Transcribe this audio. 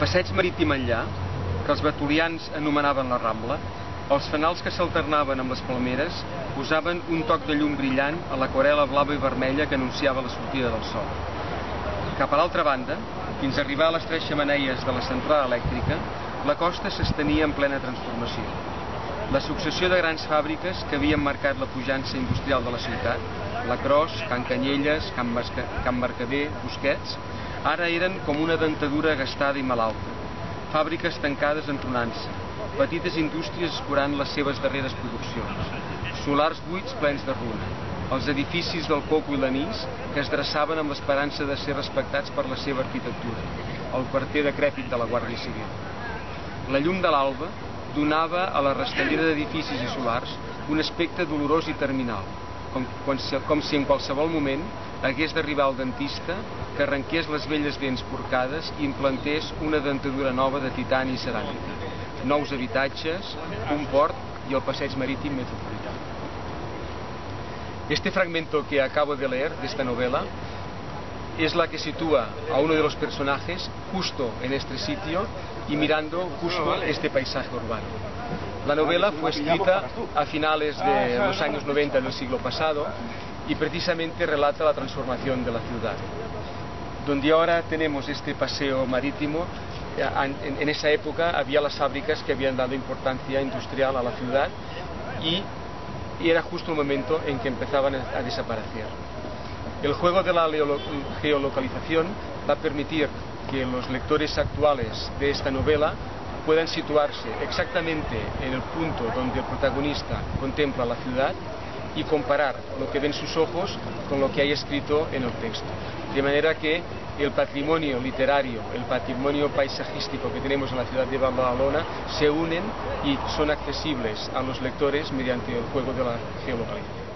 Passeig marítim enllà, que els betolians anomenaven la Rambla, els fanals que s'alternaven amb les palmeres posaven un toc de llum brillant a l'aquarel·la blava i vermella que anunciava la sortida del sol. Cap a l'altra banda, fins a arribar a les 3 xemeneies de la central elèctrica, la costa s'estenia en plena transformació. La successió de grans fàbriques que havien marcat la pujança industrial de la ciutat, la Cros, Can Canyelles, Can Mercader, Busquets, ara eren com una dentadura gastada i malalta. Fàbriques tancades entronant-se, petites indústries escurant les seves darreres produccions, solars buits plens de runa, els edificis del coco i l'anís que es dreçaven amb l'esperança de ser respectats per la seva arquitectura, el quarter decrèpit de la Guàrdia Civil. La llum de l'alba donava a la rastellera d'edificis i solars un aspecte dolorós i terminal, com si en qualsevol moment hagués d'arribar el dentista que arrenqués les velles dents porcades i implantés una dentadura nova de titani i ceràmica, nous habitatges, un port y el passeig marítim metropolitano. Este fragmento que acabo de leer de esta novela es la que sitúa a uno de los personajes justo en este sitio y mirando justo este paisaje urbano. La novela fue escrita a finales de los años 90 del siglo pasado y precisamente relata la transformación de la ciudad. Donde ahora tenemos este paseo marítimo, en esa época había las fábricas que habían dado importancia industrial a la ciudad y era justo el momento en que empezaban a desaparecer. El juego de la geolocalización va a permitir que los lectores actuales de esta novela puedan situarse exactamente en el punto donde el protagonista contempla la ciudad y comparar lo que ven sus ojos con lo que hay escrito en el texto. De manera que el patrimonio literario, el patrimonio paisajístico que tenemos en la ciudad de Badalona se unen y son accesibles a los lectores mediante el juego de la geolocalización.